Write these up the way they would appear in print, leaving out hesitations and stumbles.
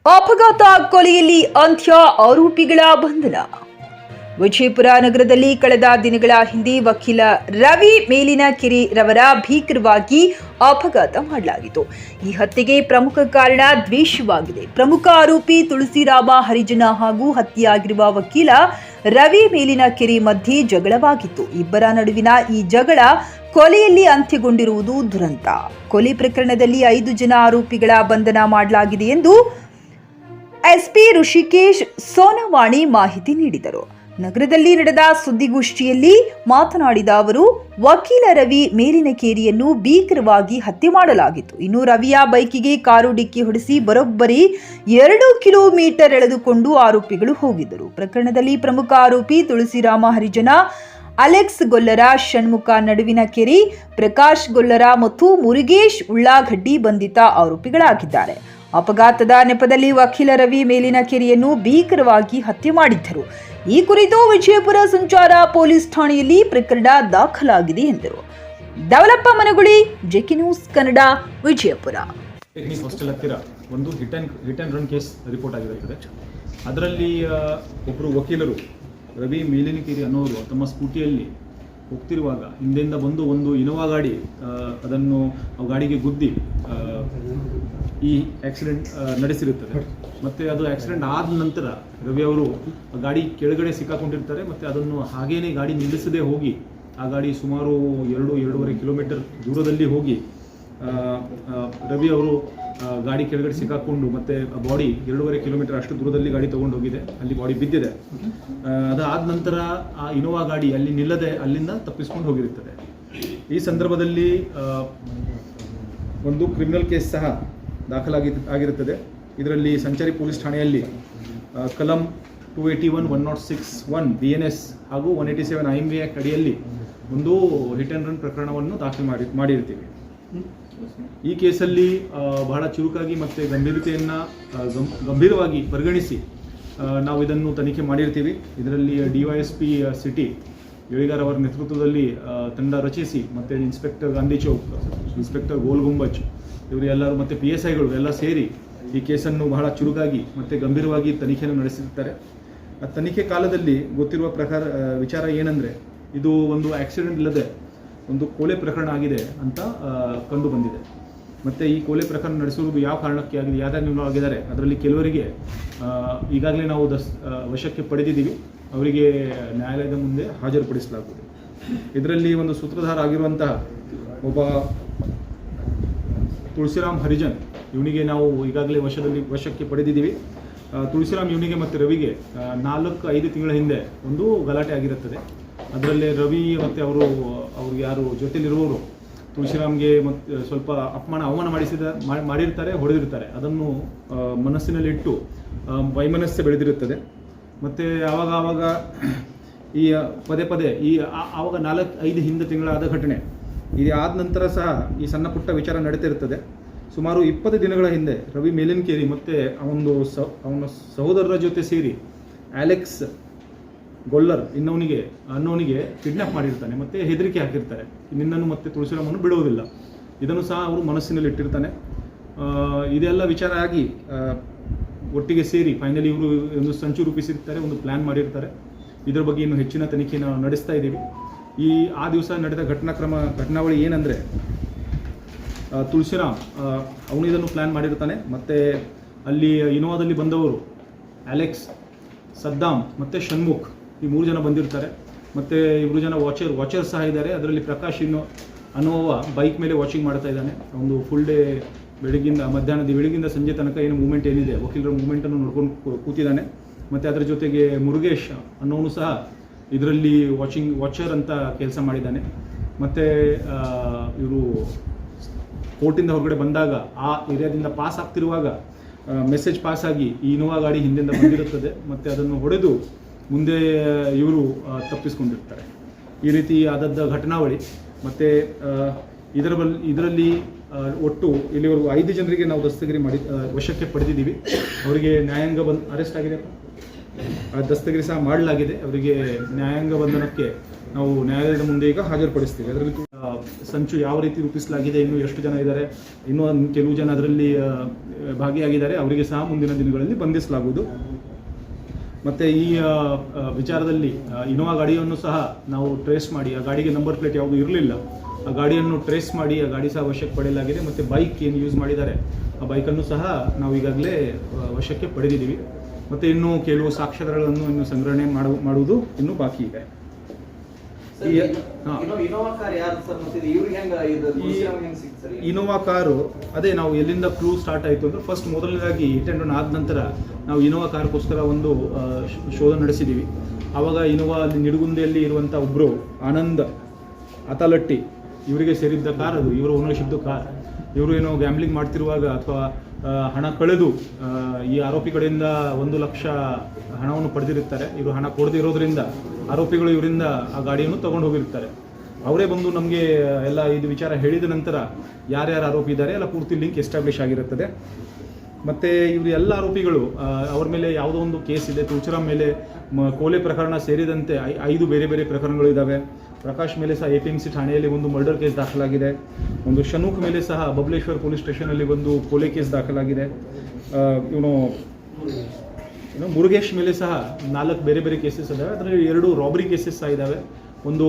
ಅಪಘಾತ ಕೊಲೆಯಲ್ಲಿ ಅಂತ್ಯ, ಆರೋಪಿಗಳ ಬಂಧನ. ವಿಜಯಪುರ ನಗರದಲ್ಲಿ ಕಳೆದ ದಿನಗಳ ಹಿಂದೆ ವಕೀಲ ರವಿ ಮೇಲಿನಕೆರೆ ರವರ ಭೀಕರವಾಗಿ ಅಪಘಾತ ಮಾಡಲಾಗಿತ್ತು. ಈ ಹತ್ಯೆಗೆ ಪ್ರಮುಖ ಕಾರಣ ದ್ವೇಷವಾಗಿದೆ. ಪ್ರಮುಖ ಆರೋಪಿ ತುಳಸಿರಾಮ ಹರಿಜನ ಹಾಗೂ ಹತ್ಯೆಯಾಗಿರುವ ವಕೀಲ ರವಿ ಮೇಲಿನಕೆರೆ ಮಧ್ಯೆ ಜಗಳವಾಗಿತ್ತು. ಇಬ್ಬರ ನಡುವಿನ ಈ ಜಗಳ ಕೊಲೆಯಲ್ಲಿ ಅಂತ್ಯಗೊಂಡಿರುವುದು ದುರಂತ. ಕೊಲೆ ಪ್ರಕರಣದಲ್ಲಿ 5 ಜನ ಆರೋಪಿಗಳ ಬಂಧನ ಮಾಡಲಾಗಿದೆ ಎಂದು ಎಸ್ಪಿ ಋಷಿಕೇಶ್ ಸೋನವಾಣಿ ಮಾಹಿತಿ ನೀಡಿದರು. ನಗರದಲ್ಲಿ ನಡೆದ ಸುದ್ದಿಗೋಷ್ಠಿಯಲ್ಲಿ ಮಾತನಾಡಿದ ಅವರು, ವಕೀಲ ರವಿ ಮೇಲಿನಕೇರಿಯನ್ನು ಭೀಕರವಾಗಿ ಹತ್ಯೆ ಮಾಡಲಾಗಿತ್ತು. ಇನ್ನು ರವಿಯ ಬೈಕಿಗೆ ಕಾರು ಡಿಕ್ಕಿ ಹೊಡೆಸಿ ಬರೋಬ್ಬರಿ 2 ಕಿಲೋಮೀಟರ್ ಎಳೆದುಕೊಂಡು ಆರೋಪಿಗಳು ಹೋಗಿದ್ದರು. ಪ್ರಕರಣದಲ್ಲಿ ಪ್ರಮುಖ ಆರೋಪಿ ತುಳಸಿರಾಮ ಹರಿಜನ, ಅಲೆಕ್ಸ್ ಗೊಲ್ಲರ, ಷಣ್ಮುಖ ನಡುವಿನಕೆರೆ, ಪ್ರಕಾಶ್ ಗೊಲ್ಲರ ಮತ್ತು ಮುರುಗೇಶ್ ಉಳ್ಳಾಗಡ್ಡಿ ಬಂಧಿತ ಆರೋಪಿಗಳಾಗಿದ್ದಾರೆ. ಅಪಘಾತದ ನೆಪದಲ್ಲಿ ವಕೀಲ ರವಿ ಮೇಲಿನಕೆರೆಯನ್ನು ಭೀಕರವಾಗಿ ಹತ್ಯೆ ಮಾಡಿದ್ದರು. ಈ ಕುರಿತು ವಿಜಯಪುರ ಸಂಚಾರ ಪೊಲೀಸ್ ಠಾಣೆಯಲ್ಲಿ ಪ್ರಕರಣ ದಾಖಲಾಗಿದೆ ಎಂದರು. Devalappa Managuli, JK news Kannada, Vijayapura. Hostel ಹತ್ತಿರ ಒಂದು hit and run case report ಆಗಿರುತ್ತದೆ. ಅದರಲ್ಲಿ ಒಬ್ಬರು ವಕೀಲರು ರವಿ ಮೇಲಿನಕೆರೆ ಅನ್ನೋರು ತಮ್ಮ ಸ್ಕೂಟಿಯಲ್ಲಿ ಹೋಗ್ತಿರುವಾಗ ಹಿಂದೆಯಿಂದ ಬಂದು ಒಂದು ಇನೋವಾ ಗಾಡಿ ಅದನ್ನು ಗಾಡಿಗೆ ಗುದ್ದಿ ಈ ಆಕ್ಸಿಡೆಂಟ್ ನಡೆಸಿರುತ್ತದೆ. ಮತ್ತು ಅದು ಆಕ್ಸಿಡೆಂಟ್ ಆದ ನಂತರ ರವಿ ಅವರು ಗಾಡಿ ಕೆಳಗಡೆ ಸಿಕ್ಕಾಕೊಂಡಿರ್ತಾರೆ. ಮತ್ತು ಅದನ್ನು ಹಾಗೇನೆ ಗಾಡಿ ನಿಲ್ಲಿಸದೆ ಹೋಗಿ ಆ ಗಾಡಿ ಸುಮಾರು 2-2.5 ಕಿಲೋಮೀಟರ್ ದೂರದಲ್ಲಿ ಹೋಗಿ ರವಿ ಅವರು ಗಾಡಿ ಕೆಳಗಡೆ ಸಿಕ್ಕಾಕೊಂಡು ಮತ್ತೆ ಬಾಡಿ 2.5 ಕಿಲೋಮೀಟರ್ ಅಷ್ಟು ದೂರದಲ್ಲಿ ಗಾಡಿ ತೊಗೊಂಡು ಹೋಗಿದೆ. ಅಲ್ಲಿ ಬಾಡಿ ಬಿದ್ದಿದೆ. ಅದಾದ ನಂತರ ಆ ಇನೋವಾ ಗಾಡಿ ಅಲ್ಲಿ ನಿಲ್ಲದೆ ಅಲ್ಲಿಂದ ತಪ್ಪಿಸ್ಕೊಂಡು ಹೋಗಿರುತ್ತದೆ. ಈ ಸಂದರ್ಭದಲ್ಲಿ ಒಂದು ಕ್ರಿಮಿನಲ್ ಕೇಸ್ ಸಹ ಆಗಿರುತ್ತದೆ. ಇದರಲ್ಲಿ ಸಂಚಾರಿ ಪೊಲೀಸ್ ಠಾಣೆಯಲ್ಲಿ ಕಲಂ 281, 106(1) BNS ಹಾಗೂ 187 IMV ಆಕ್ಟ್ ಅಡಿಯಲ್ಲಿ ಒಂದು ಹಿಟ್ ಅಂಡ್ ರನ್ ಪ್ರಕರಣವನ್ನು ದಾಖಲು ಮಾಡಿರ್ತೀವಿ. ಈ ಕೇಸಲ್ಲಿ ಬಹಳ ಚುರುಕಾಗಿ ಮತ್ತು ಗಂಭೀರವಾಗಿ ಪರಿಗಣಿಸಿ ನಾವು ಇದನ್ನು ತನಿಖೆ ಮಾಡಿರ್ತೀವಿ. ಇದರಲ್ಲಿ DYSP ಸಿಟಿ ಯಳಿಗಾರ್ ಅವರ ನೇತೃತ್ವದಲ್ಲಿ ತಂಡ ರಚಿಸಿ ಮತ್ತು ಇನ್ಸ್ಪೆಕ್ಟರ್ ಗಾಂಧಿ ಚೌಕ್, ಇನ್ಸ್ಪೆಕ್ಟರ್ ಗೋಲ್ ಗುಂಬಜ್ ಇವರು ಎಲ್ಲರೂ ಮತ್ತು PSIಗಳು ಎಲ್ಲ ಸೇರಿ ಈ ಕೇಸನ್ನು ಬಹಳ ಚುರುಕಾಗಿ ಮತ್ತು ಗಂಭೀರವಾಗಿ ತನಿಖೆಯನ್ನು ನಡೆಸಿರ್ತಾರೆ. ಆ ತನಿಖೆ ಕಾಲದಲ್ಲಿ ಗೊತ್ತಿರುವ ವಿಚಾರ ಏನಂದರೆ, ಇದು ಒಂದು ಆಕ್ಸಿಡೆಂಟ್ ಇಲ್ಲದೆ ಒಂದು ಕೊಲೆ ಪ್ರಕರಣ ಆಗಿದೆ ಅಂತ ಕಂಡು ಬಂದಿದೆ. ಮತ್ತು ಈ ಕೊಲೆ ಪ್ರಕರಣ ನಡೆಸುವುದು ಯಾವ ಕಾರಣಕ್ಕೆ ಆಗಿದೆ, ಯಾರ್ಯಾರು ಆಗಿದ್ದಾರೆ ಅದರಲ್ಲಿ ಕೆಲವರಿಗೆ ಈಗಾಗಲೇ ನಾವು ವಶಕ್ಕೆ ಪಡೆದಿದ್ದೀವಿ. ಅವರಿಗೆ ನ್ಯಾಯಾಲಯದ ಮುಂದೆ ಹಾಜರುಪಡಿಸಲಾಗುವುದು. ಇದರಲ್ಲಿ ಒಂದು ಸೂತ್ರಧಾರ ಆಗಿರುವಂತಹ ಒಬ್ಬ ತುಳಸಿರಾಮ್ ಹರಿಜನ್, ಇವನಿಗೆ ನಾವು ಈಗಾಗಲೇ ವಶಕ್ಕೆ ಪಡೆದಿದ್ದೀವಿ. ತುಳಸಿರಾಮ್ ಇವನಿಗೆ ಮತ್ತು ರವಿಗೆ 4-5 ತಿಂಗಳ ಹಿಂದೆ ಒಂದು ಗಲಾಟೆ ಆಗಿರುತ್ತದೆ. ಅದರಲ್ಲೇ ರವಿ ಮತ್ತು ಅವರು ಯಾರು ಜೊತೆಲಿರುವವರು ತುಳಸಿರಾಮ್ಗೆ ಮತ್ತು ಸ್ವಲ್ಪ ಅವಮಾನ ಮಾಡಿರ್ತಾರೆ, ಹೊಡೆದಿರ್ತಾರೆ. ಅದನ್ನು ಮನಸ್ಸಿನಲ್ಲಿಟ್ಟು ವೈಮನಸ್ಸೆ ಬೆಳೆದಿರುತ್ತದೆ. ಮತ್ತು ಆವಾಗ ಈ ಪದೇ ಆವಾಗ 4-5 ತಿಂಗಳಾದ ಘಟನೆ. ಇದಾದ ನಂತರ ಸಹ ಈ ಸಣ್ಣ ಪುಟ್ಟ ವಿಚಾರ ನಡೀತಿರುತ್ತದೆ. ಸುಮಾರು 20 ದಿನಗಳ ಹಿಂದೆ ರವಿ ಮೇಲಿನಕೆರೆ ಮತ್ತು ಅವನ ಸಹೋದರರ ಜೊತೆ ಸೇರಿ ಅಲೆಕ್ಸ್ ಗೊಲ್ಲರ್ ಅನ್ನೋನಿಗೆ ಕಿಡ್ನಾಪ್ ಮಾಡಿರ್ತಾನೆ ಮತ್ತು ಹೆದರಿಕೆ ಹಾಕಿರ್ತಾರೆ, ನಿನ್ನನ್ನು ಮತ್ತೆ ತುಳಸಿರಾಮನ್ನು ಬಿಡುವುದಿಲ್ಲ. ಇದನ್ನು ಸಹ ಅವರು ಮನಸ್ಸಿನಲ್ಲಿ ಇಟ್ಟಿರ್ತಾನೆ. ಇದೆಲ್ಲ ವಿಚಾರ ಆಗಿ ಒಟ್ಟಿಗೆ ಸೇರಿ ಫೈನಲಿ ಇವರು ಒಂದು ಸಂಚು ರೂಪಿಸಿರ್ತಾರೆ, ಒಂದು ಪ್ಲ್ಯಾನ್ ಮಾಡಿರ್ತಾರೆ. ಇದರ ಬಗ್ಗೆ ಇನ್ನು ಹೆಚ್ಚಿನ ತನಿಖೆ ನಾವು ನಡೆಸ್ತಾ ಇದ್ದೀವಿ. ಆ ದಿವಸ ನಡೆದ ಘಟನಾವಳಿ ಏನಂದರೆ, ತುಳಸಿರಾಮ್ ಅವನು ಇದನ್ನು ಪ್ಲ್ಯಾನ್ ಮಾಡಿರ್ತಾನೆ. ಮತ್ತು ಅಲ್ಲಿ ಇನೋವಾದಲ್ಲಿ ಬಂದವರು ಅಲೆಕ್ಸ್, ಸದ್ದಾಮ್ ಮತ್ತು ಷಣ್ಮುಖ್, ಈ 3 ಜನ ಬಂದಿರ್ತಾರೆ. ಮತ್ತು 2 ಜನ ವಾಚರ್ ಸಹ ಇದ್ದಾರೆ. ಅದರಲ್ಲಿ ಪ್ರಕಾಶ್ ಅನ್ನುವ ಬೈಕ್ ಮೇಲೆ ವಾಚಿಂಗ್ ಮಾಡ್ತಾ ಇದ್ದಾನೆ. ಒಂದು ಫುಲ್ ಡೇ ಬೆಳಗಿಂದ ಸಂಜೆ ತನಕ ಏನು ಮೂವ್ಮೆಂಟ್ ಏನಿದೆ ವಕೀಲರ ಮೂವ್ಮೆಂಟನ್ನು ನೋಡ್ಕೊಂಡು ಕೂತಿದ್ದಾನೆ. ಮತ್ತು ಅದರ ಜೊತೆಗೆ ಮುರುಗೇಶ್ ಅನ್ನೋನು ಸಹ ಇದರಲ್ಲಿ ವಾಚರ್ ಅಂತ ಕೆಲಸ ಮಾಡಿದ್ದಾನೆ. ಮತ್ತು ಇವರು ಕೋರ್ಟಿಂದ ಹೊರಗಡೆ ಬಂದಾಗ ಆ ಏರಿಯಾದಿಂದ ಪಾಸ್ ಆಗ್ತಿರುವಾಗ ಮೆಸೇಜ್ ಪಾಸ್ ಆಗಿ ಈ ಇನೋವಾ ಗಾಡಿ ಹಿಂದಿಂದ ಬಂದಿರುತ್ತದೆ. ಮತ್ತು ಅದನ್ನು ಹೊಡೆದು ಮುಂದೆ ಇವರು ತಪ್ಪಿಸ್ಕೊಂಡಿರ್ತಾರೆ. ಈ ರೀತಿ ಆದದ್ದ ಘಟನಾವಳಿ. ಮತ್ತು ಇದರಲ್ಲಿ ಒಟ್ಟು ಇಲ್ಲಿವರೆಗೂ 5 ಜನರಿಗೆ ನಾವು ವಶಕ್ಕೆ ಪಡೆದಿದ್ದೀವಿ. ಅವರಿಗೆ ನ್ಯಾಯಾಂಗ ಅರೆಸ್ಟ್ ಆಗಿದೆ, ದಸ್ತಗಿರಿ ಸಹ ಮಾಡಲಾಗಿದೆ. ಅವರಿಗೆ ನ್ಯಾಯಾಂಗ ಬಂಧನಕ್ಕೆ ನಾವು ನ್ಯಾಯಾಲಯದ ಮುಂದೆ ಈಗ ಹಾಜರುಪಡಿಸ್ತೀವಿ. ಅದರಲ್ಲಿ ಸಂಚು ಯಾವ ರೀತಿ ರೂಪಿಸಲಾಗಿದೆ, ಇನ್ನೂ ಎಷ್ಟು ಜನ ಇದ್ದಾರೆ, ಇನ್ನೂ ಕೆಲವು ಜನ ಅದರಲ್ಲಿ ಭಾಗಿಯಾಗಿದ್ದಾರೆ, ಅವರಿಗೆ ಸಹ ಮುಂದಿನ ದಿನಗಳಲ್ಲಿ ಬಂಧಿಸಲಾಗುವುದು. ಮತ್ತು ಈ ವಿಚಾರದಲ್ಲಿ ಇನೋವಾ ಗಾಡಿಯನ್ನು ಸಹ ನಾವು ಟ್ರೇಸ್ ಮಾಡಿ, ಆ ಗಾಡಿಗೆ ನಂಬರ್ ಪ್ಲೇಟ್ ಯಾವುದೂ ಇರಲಿಲ್ಲ, ಆ ಗಾಡಿಯನ್ನು ಟ್ರೇಸ್ ಮಾಡಿ ಆ ಗಾಡಿ ಸಹ ವಶಕ್ಕೆ ಪಡೆಯಲಾಗಿದೆ. ಮತ್ತು ಬೈಕ್ ಏನು ಯೂಸ್ ಮಾಡಿದ್ದಾರೆ ಆ ಬೈಕನ್ನು ಸಹ ನಾವು ಈಗಾಗಲೇ ವಶಕ್ಕೆ ಪಡೆದಿದ್ದೀವಿ. ಮತ್ತು ಇನ್ನೂ ಕೆಲವು ಸಾಕ್ಷ್ಯಾಧಾರಗಳನ್ನು ಇನ್ನು ಸಂಗ್ರಹಣೆ ಮಾಡುವುದು ಇನ್ನೂ ಬಾಕಿ ಇದೆ. ಇನೋವಾ ಕಾರು ಅದೇ ನಾವು ಎಲ್ಲಿಂದ ಕ್ಲೂ ಸ್ಟಾರ್ಟ್ ಆಯಿತು ಅಂದರೆ ಫಸ್ಟ್ ಮೊದಲನೇದಾಗಿ ಹಿಟ್ ಆ್ಯಂಡ್ ರನ್ ಆದ ನಂತರ ನಾವು ಇನೋವಾ ಕಾರ್ಗೋಸ್ಕರ ಒಂದು ಶೋಧ ನಡೆಸಿದ್ದೀವಿ. ಆವಾಗ ಇನೋವಾ ಅಲ್ಲಿ ನಿಡುಗುಂದಿಯಲ್ಲಿ ಇರುವಂಥ ಒಬ್ಬರು ಆನಂದ್ ಅತಾಲಟ್ಟಿ ಇವರಿಗೆ ಸೇರಿದ್ದ ಕಾರ್ ಅದು, ಇವರ ಓನರ್ಶಿಪ್ದು ಕಾರ್. ಇವರು ಏನೋ ಗ್ಯಾಮ್ಲಿಂಗ್ ಮಾಡ್ತಿರುವಾಗ ಅಥವಾ ಹಣ ಕಳೆದು ಈ ಆರೋಪಿ ಕಡೆಯಿಂದ 1 ಲಕ್ಷ ಹಣವನ್ನು ಪಡೆದಿರುತ್ತಾರೆ. ಇವರು ಹಣ ಕೊಡದೇ ಇರೋದ್ರಿಂದ ಆರೋಪಿಗಳು ಇವರಿಂದ ಆ ಗಾಡಿಯನ್ನು ತೊಗೊಂಡು ಹೋಗಿರ್ತಾರೆ. ಅವರೇ ಬಂದು ನಮಗೆ ಎಲ್ಲ ಇದು ವಿಚಾರ ಹೇಳಿದ ನಂತರ ಯಾರ್ಯಾರು ಆರೋಪಿ ಇದ್ದಾರೆ ಎಲ್ಲ ಪೂರ್ತಿ ಲಿಂಕ್ ಎಸ್ಟಾಬ್ಲಿಷ್ ಆಗಿರುತ್ತದೆ. ಮತ್ತು ಇವರು ಎಲ್ಲ ಆರೋಪಿಗಳು ಅವ್ರ ಮೇಲೆ ಯಾವುದೋ ಒಂದು ಕೇಸ್ ಇದೆ. ತುಳಸಿರಾಮ್ ಮೇಲೆ ಕೋಲೆ ಪ್ರಕರಣ ಸೇರಿದಂತೆ 5 ಬೇರೆ ಬೇರೆ ಪ್ರಕರಣಗಳು ಇದ್ದಾವೆ. ಪ್ರಕಾಶ್ ಮೇಲೆ ಸಹ APMC ಠಾಣೆಯಲ್ಲಿ ಒಂದು ಮರ್ಡರ್ ಕೇಸ್ ದಾಖಲಾಗಿದೆ. ಒಂದು ಶನೂಕ್ ಮೇಲೆ ಸಹ ಬಬಲೇಶ್ವರ್ ಪೊಲೀಸ್ ಸ್ಟೇಷನಲ್ಲಿ ಒಂದು ಕೋಲೆ ಕೇಸ್ ದಾಖಲಾಗಿದೆ. ಇವನು ಮುರುಗೇಶ್ ಮೇಲೆ ಸಹ 4 ಬೇರೆ ಬೇರೆ ಕೇಸಸ್ ಇದ್ದಾವೆ. ಅದರಲ್ಲಿ 2 ರಾಬರಿ ಕೇಸಸ್ ಸಹ ಇದ್ದಾವೆ. ಒಂದು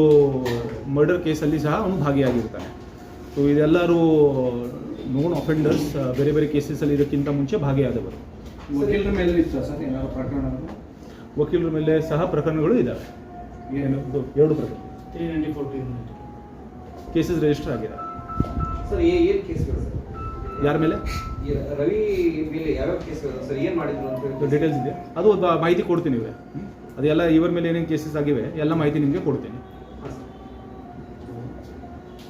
ಮರ್ಡರ್ ಕೇಸಲ್ಲಿ ಸಹ ಅವನು ಭಾಗಿಯಾಗಿರ್ತಾನೆ. ಸೊ ಇದೆಲ್ಲರೂ ನೋನ್ ಅಫೆಂಡರ್ಸ್, ಬೇರೆ ಬೇರೆ ಕೇಸಸಲ್ಲಿ ಇದಕ್ಕಿಂತ ಮುಂಚೆ ಭಾಗಿಯಾದವರು. ವಕೀಲರ ಮೇಲೆ ಸಹ ಪ್ರಕರಣಗಳು ಇದ್ದಾವೆ. 2 ಪ್ರಕರಣ ಕೇಸಸ್ ರಿಜಿಸ್ಟರ್ ಆಗಿದೆ. ಸರ್ ಏನು ಕೇಸ್ಗಳು ಸರ್? ಯಾರ ಮೇಲೆ? ರವಿ ಮೇಲೆ ಯಾವ ಕೇಸ್ಗಳು ಸರ್? ಏನು ಮಾಡಿದ್ರು ಅಂತ ಡೀಟೇಲ್ಸ್ ಇದೆ, ಅದು ಮಾಹಿತಿ ಕೊಡ್ತೀನಿ. ಅದೆಲ್ಲ ಇವರ ಮೇಲೆ ಏನೇನು ಕೇಸಸ್ ಆಗಿವೆ ಎಲ್ಲ ಮಾಹಿತಿ ನಿಮಗೆ ಕೊಡ್ತೀನಿ.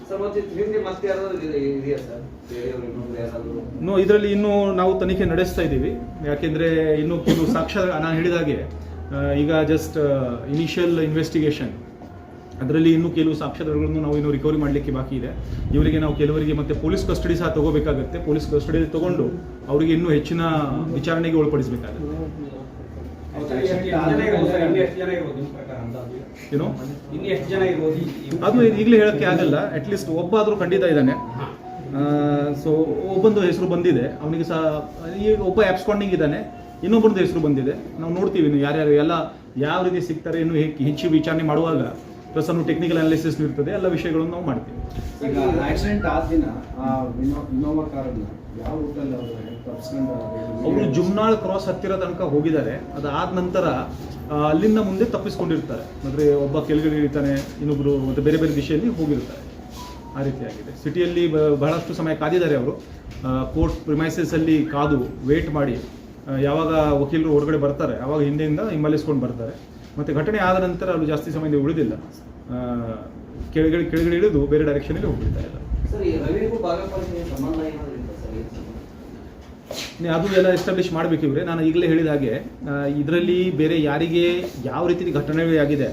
ಸರ್ ಮತ್ತೆ ಹಿಂದೆ ಮತ್ತೆ ಯಾರಾದರೂ ಇದೆಯಾ ಸರ್? ಇದರಲ್ಲಿ ಇನ್ನೂ ನಾವು ತನಿಖೆ ನಡೆಸ್ತಾ ಇದ್ದೀವಿ. ಯಾಕೆಂದರೆ ಇನ್ನೂ ಕೆಲವು ಸಾಕ್ಷ್ಯ ನಾನು ಹೇಳಿದಾಗೆ ಈಗ ಜಸ್ಟ್ ಇನಿಷಿಯಲ್ ಇನ್ವೆಸ್ಟಿಗೇಷನ್, ಅದರಲ್ಲಿ ಇನ್ನೂ ಕೆಲವು ಸಾಕ್ಷ್ಯಾಧಾರಗಳನ್ನು ನಾವು ಇನ್ನೂ ರಿಕವರಿ ಮಾಡಲಿಕ್ಕೆ ಬಾಕಿ ಇದೆ. ಇವರಿಗೆ ನಾವು ಕೆಲವರಿಗೆ ಮತ್ತೆ ಪೊಲೀಸ್ ಕಸ್ಟಡಿ ಸಹ ತಗೋಬೇಕಾಗುತ್ತೆ. ಪೊಲೀಸ್ ಕಸ್ಟಡಿಯಲ್ಲಿ ತಗೊಂಡು ಅವರಿಗೆ ಇನ್ನೂ ಹೆಚ್ಚಿನ ವಿಚಾರಣೆಗೆ ಒಳಪಡಿಸಬೇಕಾಗುತ್ತೆ. ಏನು ಅದು ಈಗಲೇ ಹೇಳೋಕ್ಕೆ ಆಗಲ್ಲ. ಅಟ್ಲೀಸ್ಟ್ ಒಬ್ಬ ಆದರೂ ಖಂಡಿತ ಇದ್ದಾನೆ. ಸೊ ಒಬ್ಬಂದು ಹೆಸರು ಬಂದಿದೆ, ಅವನಿಗೆ ಸಹ ಈಗ ಒಬ್ಬ ಆ್ಯಬ್ಸ್ಕಾಂಡಿಂಗ್ ಇದ್ದಾನೆ, ಇನ್ನೊಬ್ಬರದ್ದು ಹೆಸರು ಬಂದಿದೆ. ನಾವು ನೋಡ್ತೀವಿ ಇನ್ನು ಯಾರ್ಯಾರು ಎಲ್ಲ ಯಾವ ರೀತಿ ಸಿಗ್ತಾರೆ. ಇನ್ನು ಹೆಚ್ಚು ವಿಚಾರಣೆ ಮಾಡುವಾಗ ಪ್ಲಸ್ ಅನ್ನು ಟೆಕ್ನಿಕಲ್ ಅನಾಲಿಸಿಸ್ ಇರ್ತದೆ, ಎಲ್ಲ ವಿಷಯಗಳನ್ನು ನಾವು ಮಾಡ್ತೀವಿ. ಈಗ ಆಕ್ಸಿಡೆಂಟ್ ಆದ ದಿನ ಇನೋವಾ ಕಾರನ್ನು ಯಾವ ರೂಟಲ್ಲಿ ಅವರು ಜುಮ್ನಾಳ್ ಕ್ರಾಸ್ ಹತ್ತಿರ ತನಕ ಹೋಗಿದ್ದಾರೆ. ಅದಾದ ನಂತರ ಅಲ್ಲಿಂದ ಮುಂದೆ ತಪ್ಪಿಸ್ಕೊಂಡಿರ್ತಾರೆ. ಅಂದರೆ ಒಬ್ಬ ಕೆಳಗಡೆ ಇರ್ತಾನೆ, ಇನ್ನೊಬ್ಬರು ಮತ್ತು ಬೇರೆ ಬೇರೆ ದಿಶೆಯಲ್ಲಿ ಹೋಗಿರ್ತಾರೆ. ಆ ರೀತಿಯಾಗಿದೆ. ಸಿಟಿಯಲ್ಲಿ ಬಹಳಷ್ಟು ಸಮಯ ಕಾದಿದ್ದಾರೆ ಅವರು. ಕೋರ್ಟ್ ಪ್ರಿಮೈಸಸಲ್ಲಿ ಕಾದು ವೇಟ್ ಮಾಡಿ ಯಾವಾಗ ವಕೀಲರು ಹೊರಗಡೆ ಬರ್ತಾರೆ ಆವಾಗ ಹಿಂದೆಯಿಂದ ಹಿಮ್ಮಲಿಸ್ಕೊಂಡು ಬರ್ತಾರೆ. ಮತ್ತು ಘಟನೆ ಆದ ನಂತರ ಅಲ್ಲಿ ಜಾಸ್ತಿ ಸಮಯ ಉಳಿದಿಲ್ಲ, ಕೆಳಗಡೆ ಇಳಿದು ಬೇರೆ ಡೈರೆಕ್ಷನಲ್ಲಿ ಹೋಗ್ಬಿಡ್ತಾ ಇಲ್ಲ. ಅದು ಎಲ್ಲ ಎಸ್ಟಾಬ್ಲಿಷ್ ಮಾಡಬೇಕು ಇವರೇ. ನಾನು ಈಗಲೇ ಹೇಳಿದ ಹಾಗೆ ಇದರಲ್ಲಿ ಬೇರೆ ಯಾರಿಗೆ ಯಾವ ರೀತಿ ಘಟನೆಗಳಾಗಿದೆ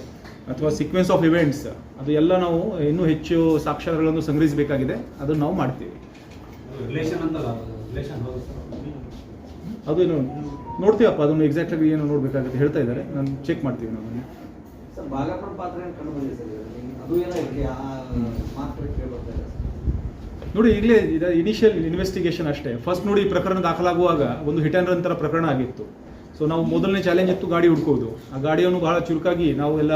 ಅಥವಾ ಸೀಕ್ವೆನ್ಸ್ ಆಫ್ ಇವೆಂಟ್ಸ್ ಅದು ಎಲ್ಲ ನಾವು ಇನ್ನೂ ಹೆಚ್ಚು ಸಾಕ್ಷ್ಯಾಧಾರಗಳನ್ನು ಸಂಗ್ರಹಿಸಬೇಕಾಗಿದೆ. ಅದನ್ನು ನಾವು ಮಾಡ್ತೀವಿ. ಅದು ನೋಡ್ತೀವಪ್ಪ, ಅದನ್ನು ಎಕ್ಸಾಕ್ಟಾಗಿ ಏನು ನೋಡಬೇಕಾಗುತ್ತೆ ಹೇಳ್ತಾ ಇದ್ದಾರೆ. ನಾನು ಚೆಕ್ ಮಾಡ್ತೀವಿ. ನಾವು ನೋಡಿ ಈಗಲೇ ಇನಿಷಿಯಲ್ ಇನ್ವೆಸ್ಟಿಗೇಷನ್ ಅಷ್ಟೇ. ಫಸ್ಟ್ ನೋಡಿ ಪ್ರಕರಣ ದಾಖಲಾಗುವಾಗ ಒಂದು ಹಿಟ್ ಆ್ಯಂಡ್ ರನ್ ಥರ ಪ್ರಕರಣ ಆಗಿತ್ತು. ಸೊ ನಾವು ಮೊದಲನೇ ಚಾಲೆಂಜ್ ಇತ್ತು ಗಾಡಿ ಹುಡ್ಕೋದು. ಆ ಗಾಡಿಯನ್ನು ಬಹಳ ಚುರುಕಾಗಿ ನಾವು ಎಲ್ಲ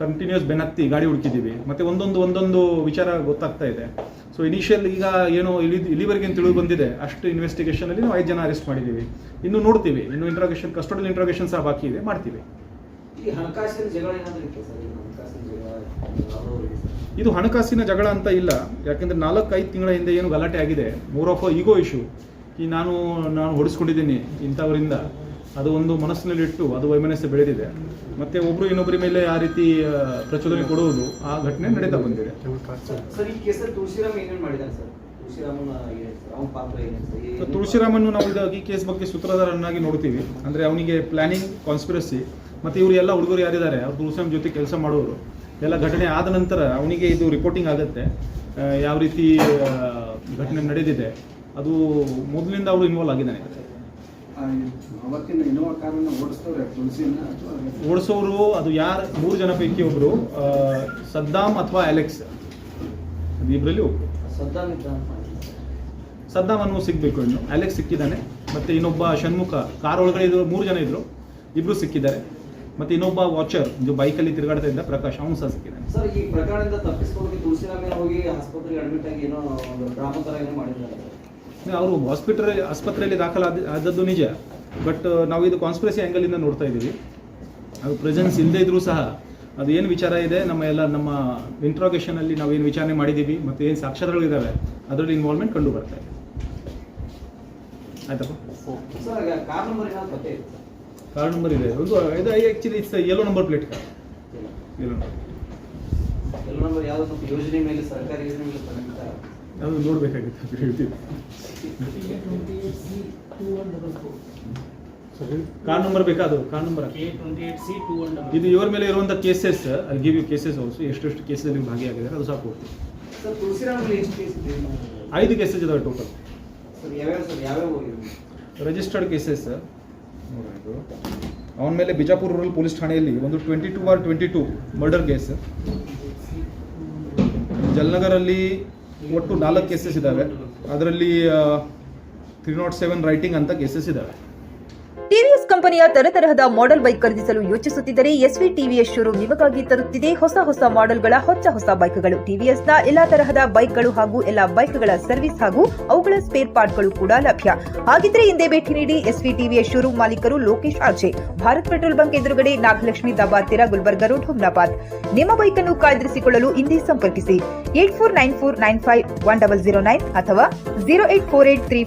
ಕಂಟಿನ್ಯೂಸ್ ಬೆನ್ನತ್ತಿ ಗಾಡಿ ಹುಡುಕಿದ್ದೀವಿ. ಮತ್ತು ಒಂದೊಂದು ವಿಚಾರ ಗೊತ್ತಾಗ್ತಾ ಇದೆ. ಸೊ ಇನಿಷಿಯಲ್ ಈಗ ಏನೋ ಇಲ್ಲಿವರೆಗೆ ತಿಳಿದು ಬಂದಿದೆ ಅಷ್ಟು ಇನ್ವೆಸ್ಟಿಗೇಷನಲ್ಲಿ ನಾವು 5 ಜನ ಅರೆಸ್ಟ್ ಮಾಡಿದ್ದೀವಿ. ಇನ್ನು ನೋಡ್ತೀವಿ, ಇನ್ನು ಇಂಟ್ರಾಗೇಷನ್, ಕಸ್ಟಡಿಯಲ್ ಇಂಟ್ರಾಗೇಷನ್ ಸಹ ಬಾಕಿ ಇದೆ, ಮಾಡ್ತೀವಿ. ಇದು ಹಣಕಾಸಿನ ಜಗಳ ಅಂತ ಇಲ್ಲ. ಯಾಕೆಂದರೆ 4-5 ತಿಂಗಳ ಹಿಂದೆ ಏನು ಗಲಾಟೆ ಆಗಿದೆ, ಮೋರ್ ಆಫ್ ಈಗೋ ಇಶ್ಯೂ. ಈ ನಾನು ಹೊಡಿಸ್ಕೊಂಡಿದ್ದೀನಿ ಇಂಥವರಿಂದ, ಅದು ಒಂದು ಮನಸ್ಸಿನಲ್ಲಿಟ್ಟು ಅದು ವೈಮನಸ್ಸು ಬೆಳೆದಿದೆ. ಮತ್ತು ಒಬ್ಬರು ಇನ್ನೊಬ್ಬರ ಮೇಲೆ ಆ ರೀತಿ ಪ್ರಚೋದನೆ ಕೊಡುವುದು ಆ ಘಟನೆ ನಡೀತಾ ಬಂದಿದೆ. ತುಳಸಿರಾಮನ್ನು ನಾವು ಈ ಕೇಸ್ ಬಗ್ಗೆ ಸೂತ್ರಧಾರನ್ನಾಗಿ ನೋಡ್ತೀವಿ. ಅಂದರೆ ಅವನಿಗೆ ಪ್ಲಾನಿಂಗ್, ಕಾನ್ಸ್ಪಿರಸಿ ಮತ್ತು ಇವರು ಎಲ್ಲ ಹುಡುಗರು ಯಾರಿದ್ದಾರೆ ಅವ್ರು ತುಳಸಿರಾಮ್ ಜೊತೆ ಕೆಲಸ ಮಾಡೋರು ಎಲ್ಲ ಘಟನೆ ಆದ ನಂತರ ಅವನಿಗೆ ಇದು ರಿಪೋರ್ಟಿಂಗ್ ಆಗುತ್ತೆ ಯಾವ ರೀತಿ ಘಟನೆ ನಡೆದಿದೆ. ಅದು ಮೊದಲಿಂದ ಅವರು ಇನ್ವಾಲ್ವ್ ಆಗಿದ್ದಾನೆ. ಓಡಿಸೋರು ಅದು ಯಾರು 3 ಜನ ಪೈಕಿ ಒಬ್ಬರು ಸದ್ದಾಮ್ ಅಥವಾ ಅಲೆಕ್ಸ್. ಅದು ಇಬ್ಬರಲ್ಲಿ ಒಬ್ಬರು. ಸದ್ದಾಮ್ ಇದ್ದ ಅಂತ ಮಾಡಿದ್ರು. ಸದ್ದಾಮನ್ನು ಸಿಗಬೇಕು ಇನ್ನು. ಅಲೆಕ್ಸ್ ಸಿಕ್ಕಿದ್ದಾನೆ, ಮತ್ತು ಇನ್ನೊಬ್ಬ ಷಣ್ಮುಖ ಕಾರ್ ಒಳಗಡೆ ಇದ್ರು 3 ಜನ ಇದ್ದರು, ಇಬ್ಬರು ಸಿಕ್ಕಿದ್ದಾರೆ. ಮತ್ತು ಇನ್ನೊಬ್ಬ ವಾಚರ್ ಇದು ಬೈಕಲ್ಲಿ ತಿರುಗಾಡ್ತಾ ಇದ್ದ ಪ್ರಕಾಶ್, ಅವನು ಸಹ ಸಿಕ್ಕಿದ್ದಾನೆ. ಸರ್ ಈ ಪ್ರಕರಣದಿಂದ ತಪ್ಪಿಸ್ಕೊಳ್ಳೋಕೆ ತುಳಸಿರಾಮಯ್ಯ ಹೋಗಿ ಆಸ್ಪತ್ರೆಗೆ ಅಡ್ಮಿಟ್ ಆಗಿ ಏನೋ ಒಂದು ಡ್ರಾಮಾ ಥರ ಏನೋ ಮಾಡಿದ್ದಾರೆ. ಅವರು ಆಸ್ಪತ್ರೆಯಲ್ಲಿ ಆದದ್ದು ನಿಜ, ಬಟ್ ನಾವು ಇದು ಕಾನ್ಸ್ಪಿರಸಿ ಆ್ಯಂಗಲಿಂದ ನೋಡ್ತಾ ಇದ್ದೀವಿ. ಅದು ಪ್ರೆಸೆನ್ಸ್ ಇಲ್ಲದೇ ಇದ್ರೂ ಸಹ ಅದು ಏನು ವಿಚಾರ ಇದೆ, ನಮ್ಮ ಇಂಟ್ರಾಗೇಷನಲ್ಲಿ ನಾವು ಏನು ವಿಚಾರಣೆ ಮಾಡಿದ್ದೀವಿ ಮತ್ತು ಏನು ಸಾಕ್ಷ್ಯಗಳಿದ್ದಾವೆ ಅದರಲ್ಲಿ ಇನ್ವಾಲ್ವ್ಮೆಂಟ್ ಕಂಡು ಬರ್ತಾ ಇದೆ. ಆಯ್ತಪ್ಪ. ಸರ್ ಕಾರ್ ನಂಬರ್ ಏನಾದ್ರು ಪತ್ತೆ ಇತ್ತು? ಕಾರ್ ನಂಬರ್ ಇದೆ, ಒಂದು ಇದು actually it's yellow number plate car. ಎಲ್ಲ ನಂಬರ್ ಯಾವುದೋ ಸ್ವಲ್ಪ ಯೋಜನೆ ಮೇಲೆ, ಸರ್ಕಾರಿ ಯೋಜನೆ ಮೇಲೆ ತಗೊಂಡಿದ್ದ. ಅದು ನೋಡಬೇಕಾಗಿತ್ತು, ಹೇಳ್ತೀವಿ. ಕಾರ್ ನಂಬರ್ ಬೇಕಾ? ಅದು ಕಾರ್ ನಂಬರ್ ಇದು ಇವರ ಮೇಲೆ ಇರುವಂಥ ಕೇಸಸ್, ಅಲ್ಲಿ ಗಿವ್ ಯು ಕೇಸಸ್ ಆಲ್ಸೋ, ಎಷ್ಟು ಕೇಸಲ್ಲಿ ಭಾಗಿಯಾಗಿದ್ದಾರೆ ಅದು ಸಹ ಕೊಡ್ತೀವಿ. ಸರ್ ತುಳಸಿರಾಮಲ್ಲಿ ಎಷ್ಟು ಕೇಸ್ ಇದೆ? 5 ಕೇಸಸ್ ಇದಾವೆ ಟೋಟಲ್. ಸರ್ ಯಾವ್ಯಾವ ಹೋಗಿದ್ರು? ರಿಜಿಸ್ಟರ್ಡ್ ಕೇಸಸ್ ನೋಡೋದು. ಅವನ ಮೇಲೆ ಬಿಜಾಪುರ ರೂರಲ್ ಪೊಲೀಸ್ ಠಾಣೆಯಲ್ಲಿ ಒಂದು 22/22 ಮರ್ಡರ್ ಕೇಸ್. ಜಲ್ನಗರಲ್ಲಿ ಒಟ್ಟು 4 ಕೇಸಸ್ ಇದ್ದಾವೆ, ಅದರಲ್ಲಿ 307 ರೈಟಿಂಗ್ ಅಂತ ಕೇಸಸ್ ಇದ್ದಾವೆ. ಟಿವಿಎಸ್ ಕಂಪನಿಯ ತರತರಹದ ಮಾಡೆಲ್ ಬೈಕ್ ಖರೀದಿಸಲು ಯೋಚಿಸುತ್ತಿದ್ದರೆ ಎಸ್ವಿ ಟಿವಿಎಸ್ ಶೋರೂಮ್ ನಿಮಗಾಗಿ ತರುತ್ತಿದೆ ಹೊಸ ಮಾಡೆಲ್ಗಳ ಹೊಸ ಬೈಕ್ಗಳು. ಟಿವಿಎಸ್ನ ಎಲ್ಲಾ ತರಹದ ಬೈಕ್ಗಳು ಹಾಗೂ ಎಲ್ಲಾ ಬೈಕ್ಗಳ ಸರ್ವಿಸ್ ಹಾಗೂ ಅವುಗಳ ಸ್ಪೇರ್ ಪಾರ್ಟ್ಗಳು ಕೂಡ ಲಭ್ಯ. ಹಾಗಿದ್ರೆ ಹಿಂದೆ ಭೇಟಿ ನೀಡಿ ಎಸ್ವಿ ಟಿವಿಎಸ್ ಶೋರೂಮ್ ಮಾಲೀಕರು Lokesh RJ, Bharat petrol bunk ಎದುರುಗಡೆ, ನಾಗಲಕ್ಷ್ಮಿ ದಾಬಾ ಹತ್ತಿರ, ಗುಲ್ಬರ್ಗ ರೋಡ್, ಹುಮ್ನಾಬಾದ್. ನಿಮ್ಮ ಬೈಕ್ ಅನ್ನು ಕಾಯ್ದಿರಿಸಿಕೊಳ್ಳಲು ಹಿಂದೆ ಸಂಪರ್ಕಿಸಿ 8494951009 ಅಥವಾ 08483